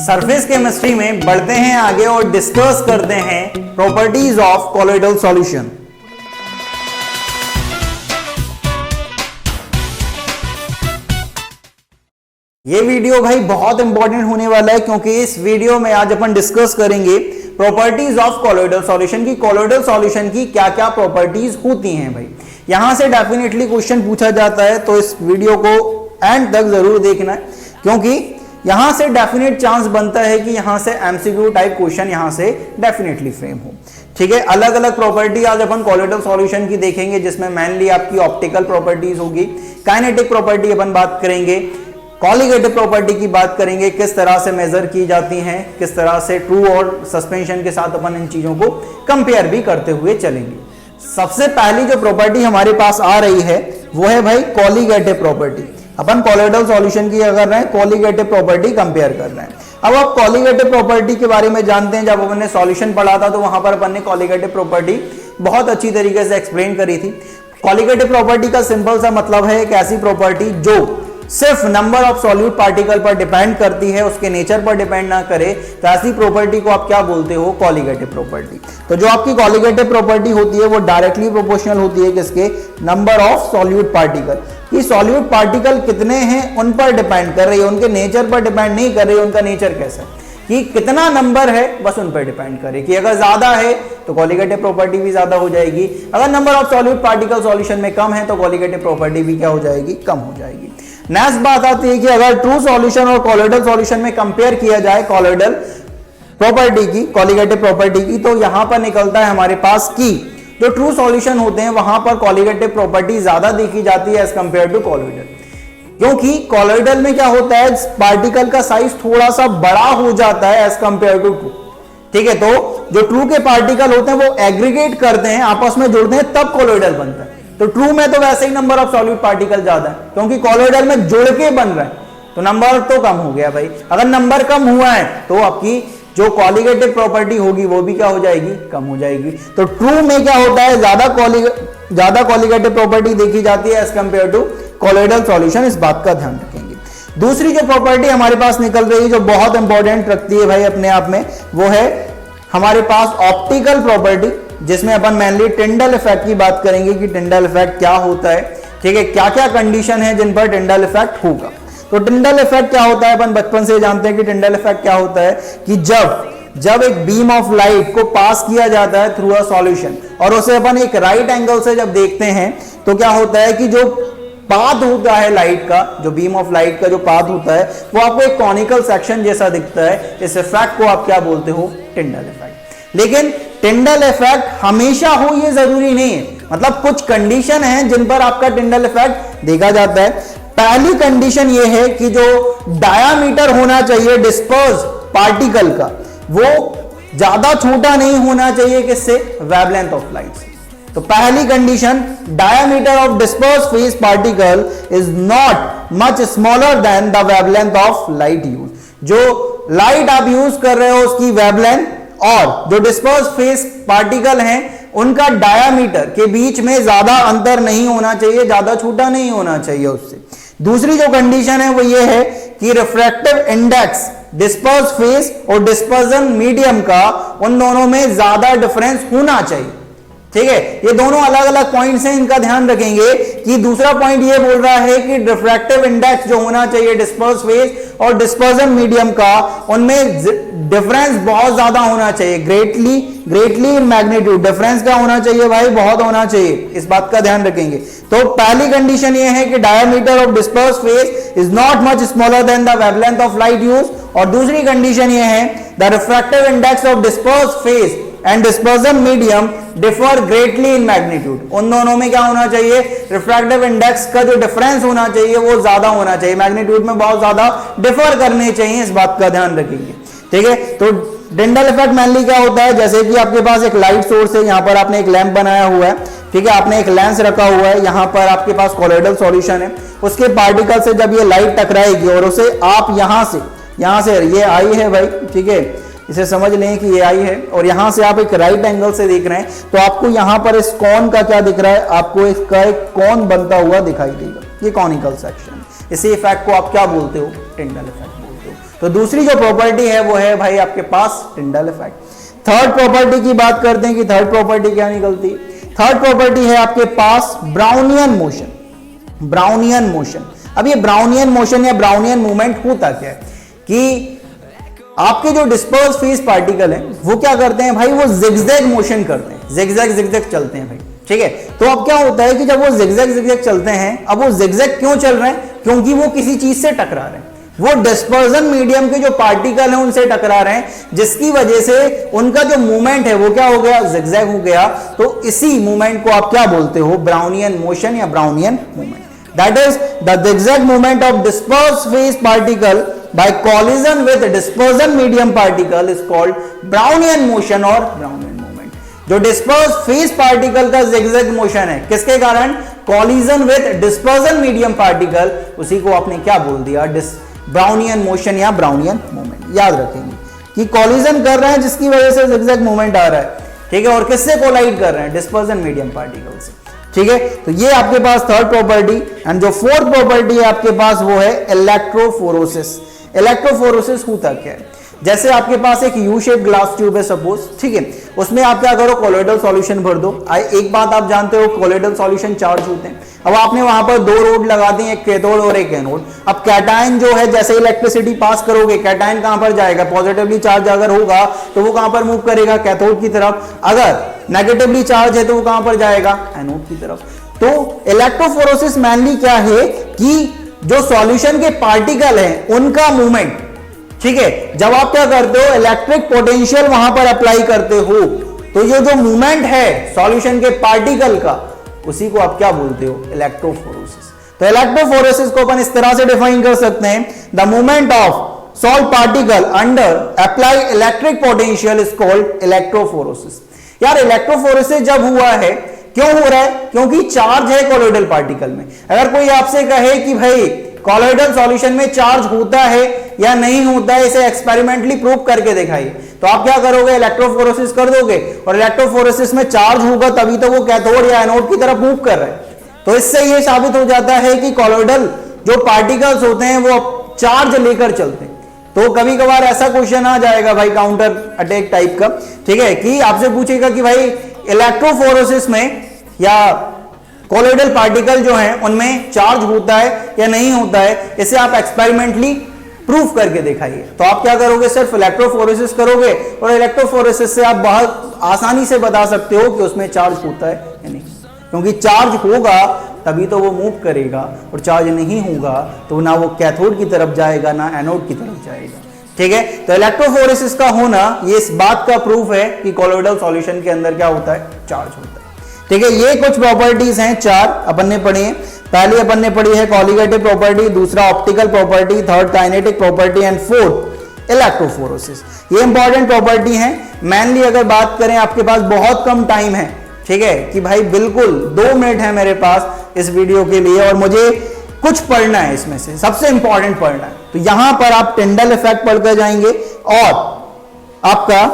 Surface chemistry में बढ़ते हैं आगे और डिस्कस करते हैं प्रॉपर्टीज ऑफ कॉलोइडल सॉल्यूशन। ये वीडियो भाई बहुत इंपॉर्टेंट होने वाला है क्योंकि इस वीडियो में आज अपन डिस्कस करेंगे प्रॉपर्टीज ऑफ कॉलोइडल सॉल्यूशन की। कॉलोइडल सॉल्यूशन की क्या क्या प्रॉपर्टीज होती हैं भाई, यहां से डेफिनेटली क्वेश्चन पूछा जाता है, तो इस वीडियो को एंड तक जरूर देखना है क्योंकि यहां से डेफिनेट चांस बनता है कि यहां से एमसीक्यू टाइप क्वेश्चन यहां से डेफिनेटली फ्रेम हो। ठीक है, अलग अलग प्रॉपर्टी आज अपन कॉलोइडल सॉल्यूशन की देखेंगे जिसमें मेनली आपकी ऑप्टिकल प्रॉपर्टीज होगी, काइनेटिक प्रॉपर्टी अपन बात करेंगे, कॉलिगेटिव प्रॉपर्टी की बात करेंगे, किस तरह से मेजर की जाती हैं, किस तरह से ट्रू और सस्पेंशन के साथ अपन इन चीजों को कंपेयर भी करते हुए चलेंगे। सबसे पहली जो प्रॉपर्टी हमारे पास आ रही है वो है भाई कॉलिगेटिव प्रॉपर्टी। अपन कॉलोइडल सॉल्यूशन की कर रहे हैं, कॉलिगेटिव प्रॉपर्टी कंपेयर कर रहे हैं। अब आप कॉलिगेटिव प्रॉपर्टी के बारे में जानते हैं, जब अपन ने सॉल्यूशन पढ़ा था तो वहां पर अपन ने कॉलिगेटिव प्रॉपर्टी बहुत अच्छी तरीके से एक्सप्लेन करी थी। कॉलिगेटिव प्रॉपर्टी का सिंपल सा मतलब है एक ऐसी प्रॉपर्टी जो सिर्फ नंबर ऑफ सॉल्यूट पार्टिकल पर डिपेंड करती है, उसके नेचर पर डिपेंड ना करे, तो ऐसी प्रॉपर्टी को आप क्या बोलते हो, कॉलिगेटिव प्रॉपर्टी। तो जो आपकी कॉलिगेटिव प्रॉपर्टी होती है वो डायरेक्टली प्रोपोर्शनल होती है किसके, नंबर ऑफ सॉल्यूट पार्टिकल। ये सॉल्यूट पार्टिकल कितने हैं उन पर डिपेंड कर रही है, उनके नेचर पर डिपेंड नहीं कर रही है। उनका नेचर कैसा है कि कितना नंबर है बस उन पर डिपेंड करे कि अगर ज्यादा है तो कॉलिगेटिव प्रॉपर्टी भी ज्यादा हो जाएगी, अगर number of solute particle solution में कम है तो कॉलिगेटिव प्रॉपर्टी भी क्या हो जाएगी, कम हो जाएगी। नेक्स्ट बात आती है कि अगर ट्रू सॉल्यूशन और कॉलोइडल सॉल्यूशन में कंपेयर किया जाए कॉलोइडल प्रॉपर्टी की, कॉलिगेटिव प्रॉपर्टी की, तो यहां पर निकलता है हमारे पास कि जो ट्रू सॉल्यूशन होते हैं वहां पर कॉलिगेटिव प्रॉपर्टी ज्यादा देखी जाती है एज कंपेयर टू कॉलोइडल, क्योंकि कॉलोइडल में क्या होता है पार्टिकल का साइज थोड़ा सा बड़ा हो जाता है एज कंपेयर टू ट्रू। ठीक है, तो जो ट्रू के पार्टिकल होते हैं वो एग्रीगेट करते हैं, आपस में जुड़ते हैं, तब कॉलोइडल बनता है। तो ट्रू में तो वैसे ही नंबर ऑफ सॉल्यूट पार्टिकल ज्यादा है क्योंकि कॉलोइडल में जुड़ के बन रहा है, तो नंबर तो कम हो गया भाई। अगर नंबर कम हुआ है तो आपकी जो कॉलिगेटिव प्रॉपर्टी होगी वो भी क्या हो जाएगी, कम हो जाएगी। तो ट्रू में क्या होता है ज्यादा कॉलिगेटिव प्रॉपर्टी देखी जाती है as compare to colloidal solution, इस बात का ध्यान रखेंगे। दूसरी जो प्रॉपर्टी हमारे पास निकल रही है जो बहुत इंपॉर्टेंट रखती है भाई अपने आप में, वो है हमारे पास ऑप्टिकल प्रॉपर्टी, जिसमें अपन मेनली टिंडल इफेक्ट की बात करेंगे कि टिंडल इफेक्ट क्या होता है। ठीक है, क्या क्या कंडीशन है जिन पर टिंडल इफेक्ट होगा। तो टिंडल इफेक्ट क्या होता है, अपन बचपन से जानते हैं कि टिंडल इफेक्ट क्या होता है कि जब एक बीम ऑफ लाइट को पास किया जाता है थ्रू अ सॉल्यूशन और उसे अपन एक राइट एंगल से जब देखते हैं तो क्या होता है कि जो पाथ होता है लाइट का, जो बीम ऑफ लाइट का जो पाथ होता है वो आपको एक कॉनिकल सेक्शन जैसा दिखता है। इस इफेक्ट को आप क्या बोलते हो, टिंडल इफेक्ट। लेकिन टिंडल इफेक्ट हमेशा हो ये जरूरी नहीं है, मतलब कुछ कंडीशन है जिन पर आपका टिंडल इफेक्ट देखा जाता है। पहली कंडीशन ये है कि जो डायामीटर होना चाहिए डिस्पर्स पार्टिकल का वो ज्यादा छोटा नहीं होना चाहिए किससे, वेवलेंथ ऑफ लाइट से। तो पहली condition, diameter of disperse phase particle is not much smaller than the wavelength of light use. जो लाइट आप यूज कर रहे हो उसकी वेवलेंथ और जो डिस्पर्स फेस पार्टिकल हैं उनका डायामीटर के बीच में ज्यादा अंतर नहीं होना चाहिए, ज्यादा छोटा नहीं होना चाहिए उससे। दूसरी जो कंडीशन है वो ये है कि रिफ्रैक्टिव इंडेक्स डिस्पर्स फेस और डिस्पर्जन मीडियम का उन दोनों में ज्यादा डिफरेंस होना चाहिए। ठीक है, ये दोनों अलग अलग पॉइंट्स हैं, इनका ध्यान रखेंगे कि दूसरा पॉइंट ये बोल रहा है कि रिफ्रैक्टिव इंडेक्स जो होना चाहिए डिस्पर्स फेस और डिस्पर्जन मीडियम का, उनमें डिफरेंस बहुत ज्यादा होना चाहिए, ग्रेटली इन मैग्नीट्यूड। डिफरेंस क्या होना चाहिए भाई, बहुत होना चाहिए, इस बात का ध्यान रखेंगे। तो पहली कंडीशन ये है कि diameter of disperse phase is not much smaller than the wavelength of light use, और दूसरी कंडीशन ये है the refractive index of disperse phase and dispersion medium differ greatly in magnitude. उन दोनों में क्या होना चाहिए, रिफ्रैक्टिव इंडेक्स का जो डिफरेंस होना चाहिए वो ज्यादा होना चाहिए, मैग्नीट्यूड में बहुत ज्यादा डिफर करने चाहिए, इस बात का ध्यान रखेंगे। ठीक है, तो टिंडल इफेक्ट मेनली क्या होता है, जैसे कि आपके पास एक लाइट सोर्स है, यहां पर आपने एक लैंप बनाया हुआ है, ठीक है, आपने एक लेंस रखा हुआ है, यहां पर आपके पास कॉलोइडल सॉल्यूशन है, उसके पार्टिकल से जब ये लाइट टकराएगी और उसे आप यहां से ये आई है भाई, ठीक है, इसे समझ लें कि ये आई है और यहां से आप एक राइट एंगल से देख रहे हैं, तो आपको यहां पर इस कॉन का क्या दिख रहा है, आपको इसका एक कॉन बनता हुआ दिखाई देगा, ये कॉनिकल सेक्शन। इसी इफेक्ट को आप क्या बोलते हो, टिंडल इफेक्ट बोलते हो। तो दूसरी जो प्रॉपर्टी है वो है भाई आपके पास टिंडल इफेक्ट। थर्ड प्रॉपर्टी की बात करते हैं कि थर्ड प्रॉपर्टी क्या निकलती है। थर्ड प्रॉपर्टी है आपके पास ब्राउनियन मोशन। ब्राउनियन मोशन, अब ये ब्राउनियन मोशन या ब्राउनियन मूवमेंट होता क्या है कि आपके जो डिस्पर्स फेज पार्टिकल हैं वो क्या करते हैं भाई, वो जिगजैग मोशन करते हैं, जिगजैग जिगजैग चलते हैं भाई, ठीक है। तो अब क्या होता है कि जब वो जिगजैग जिगजैग चलते हैं, अब वो जिगजैग क्यों चल रहे हैं, क्योंकि वो किसी चीज से टकरा रहे हैं, वो डिस्पर्जन मीडियम के जो पार्टिकल हैं उनसे टकरा रहे हैं, जिसकी वजह से उनका जो मूवमेंट है वो क्या हो गया, जिगजैग हो गया। तो इसी मूवमेंट को आप क्या बोलते हो, ब्राउनियन मोशन या Brownian movement. That is the zigzag movement of dispersed phase particle by collision with dispersion medium particle is called Brownian motion और Brownian movement। जो dispersed phase particle का zigzag motion है किसके कारण, collision with dispersion medium particle, उसी को आपने क्या बोल दिया, Brownian motion या Brownian movement। याद रखेंगे कि collision कर रहे हैं जिसकी वजह से zigzag movement आ रहा है, ठीक है, और किससे कोलाइड कर रहे हैं, dispersion medium particle से, ठीक है। तो ये आपके पास थर्ड प्रॉपर्टी। एंड जो फोर्थ प्रॉपर्टी है आपके पास वो है इलेक्ट्रोफोरोसिस। इलेक्ट्रोफोरोसिस होता क्या है, जैसे आपके पास एक यू शेप ग्लास ट्यूब है सपोज, ठीक है, उसमें आप क्या करो, कोलोइडल सॉल्यूशन भर दो। एक बात आप जानते हो, कोलोइडल सॉल्यूशन चार्ज होते हैं। अब आपने वहां पर दो रोड लगा दी, एक कैथोड और एक एनोड। अब कैटायन जो है, जैसे इलेक्ट्रिसिटी पास करोगे, कैटायन कहां पर जाएगा, पॉजिटिवली चार्ज अगर होगा तो वो कहां पर मूव करेगा, कैथोड की तरफ। अगर नेगेटिवली चार्ज है तो वो कहां पर जाएगा, एनोड की तरफ। तो इलेक्ट्रोफोरोसिस मेनली क्या है कि जो सॉल्यूशन के पार्टिकल हैं उनका मूवमेंट, ठीक है, जब आप क्या करते हो, इलेक्ट्रिक पोटेंशियल वहां पर अप्लाई करते हो, तो ये जो मूवमेंट है सॉल्यूशन के पार्टिकल का, उसी को आप क्या बोलते हो, इलेक्ट्रोफोरोसिस। तो इलेक्ट्रोफोरोसिस को अपन इस तरह से डिफाइन कर सकते हैं, the movement of salt particle under apply electric potential is called electrophoresis. यार इलेक्ट्रोफोरोसिस जब हुआ है, क्यों हो रहा है, क्योंकि चार्ज है कोलोइडल पार्टिकल में। अगर कोई आपसे कहे कि भाई कोलोइडल सॉल्यूशन में चार्ज होता है या नहीं होता है, इसे एक्सपेरिमेंटली प्रूव करके दिखाइए, तो आप क्या करोगे, इलेक्ट्रोफोरोसिस कर दोगे, और इलेक्ट्रोफोरोसिस में चार्ज होगा तभी तो वो कैथोड या एनोड की तरफ मूव कर रहे हैं। तो इससे ये साबित हो जाता है कि कोलोइडल जो पार्टिकल्स होते हैं वो चार्ज लेकर चलते हैं। तो कभी कभार ऐसा क्वेश्चन आ जाएगा भाई, काउंटर अटैक टाइप का, ठीक है, कि आपसे पूछेगा कि भाई इलेक्ट्रोफोरोसिस में या कोलोइडल पार्टिकल जो हैं उनमें चार्ज होता है या नहीं होता है, इसे आप एक्सपेरिमेंटली प्रूफ करके दिखाइए। तो आप क्या करोगे, सिर्फ इलेक्ट्रोफोरेसिस करोगे, और इलेक्ट्रोफोरेसिस से आप बहुत आसानी से बता सकते हो कि उसमें चार्ज होता है या नहीं, क्योंकि चार्ज होगा तभी तो वो मूव करेगा, और चार्ज नहीं होगा तो ना वो कैथोड की तरफ जाएगा ना एनोड की तरफ जाएगा, ठीक है। तो इलेक्ट्रोफोरेसिस का होना ये इस बात का प्रूफ है कि कोलोइडल सॉल्यूशन के अंदर क्या होता है, चार्ज होता है, ठीक है। ये कुछ प्रॉपर्टीज हैं, चार अपन ने पढ़ी है। पहली अपन ने पढ़ी है कॉलिगेटिव प्रॉपर्टी, दूसरा optical property, third kinetic property and fourth electrophoresis. ये इंपॉर्टेंट प्रॉपर्टी है। मेनली अगर बात करें, आपके पास बहुत कम टाइम है, ठीक है, कि भाई बिल्कुल 2 मिनट है मेरे पास इस वीडियो के लिए, और मुझे कुछ पढ़ना है, इसमें से सबसे इंपॉर्टेंट पढ़ना है। तो यहां पर आप टिंडल इफेक्ट पढ़कर जाएंगे और आपका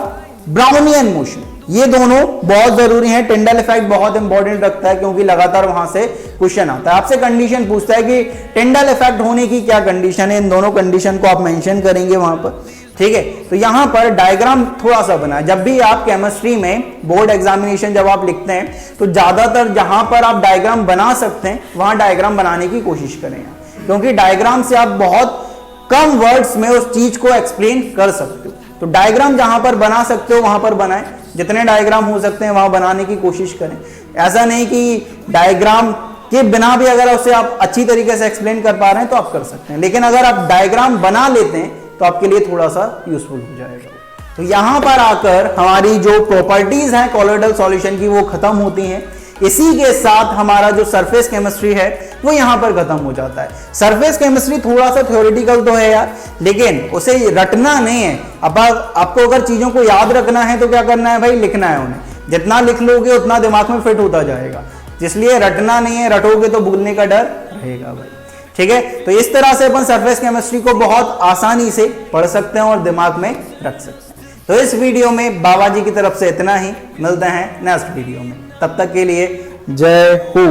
ब्राउनियन मोशन, ये दोनों बहुत जरूरी हैं। टिंडल इफेक्ट बहुत इंपॉर्टेंट रखता है क्योंकि लगातार वहां से क्वेश्चन आता है, आपसे कंडीशन पूछता है कि टिंडल इफेक्ट होने की क्या कंडीशन है। इन दोनों कंडीशन को आप मेंशन करेंगे वहां पर, ठीक है। तो यहां पर डायग्राम थोड़ा सा बना, जब भी आप केमिस्ट्री में बोर्ड एग्जामिनेशन जब आप लिखते हैं तो ज्यादातर जहां पर आप डायग्राम बना सकते हैं वहां डायग्राम बनाने की कोशिश करें, क्योंकि डायग्राम से आप बहुत कम वर्ड्स में उस चीज को एक्सप्लेन कर सकते हो। तो डायग्राम जहां पर बना सकते हो वहां पर बनाएं, जितने डायग्राम हो सकते हैं वहां बनाने की कोशिश करें। ऐसा नहीं कि डायग्राम के बिना भी अगर उसे आप अच्छी तरीके से एक्सप्लेन कर पा रहे हैं तो आप कर सकते हैं, लेकिन अगर आप डायग्राम बना लेते हैं तो आपके लिए थोड़ा सा यूजफुल हो जाएगा। तो यहां पर आकर हमारी जो प्रॉपर्टीज हैं कोलोइडल सॉल्यूशन की वो खत्म होती हैं। इसी के साथ हमारा जो सरफेस केमिस्ट्री है वो यहां पर खत्म हो जाता है। सरफेस केमिस्ट्री थोड़ा सा थ्योरेटिकल तो है यार, लेकिन उसे रटना नहीं है। अब आपको अगर चीजों को याद रखना है तो क्या करना है भाई, लिखना है उन्हें। जितना लिख लोगे उतना दिमाग में फिट होता जाएगा, इसलिए रटना नहीं है, रटोगे तो भूलने का डर रहेगा भाई, ठीक है। तो इस तरह से अपन सरफेस केमिस्ट्री को बहुत आसानी से पढ़ सकते हैं और दिमाग में रख सकते हैं। तो इस वीडियो में बाबा जी की तरफ से इतना ही, मिलते हैं नेक्स्ट वीडियो में, तब तक के लिए जय हो।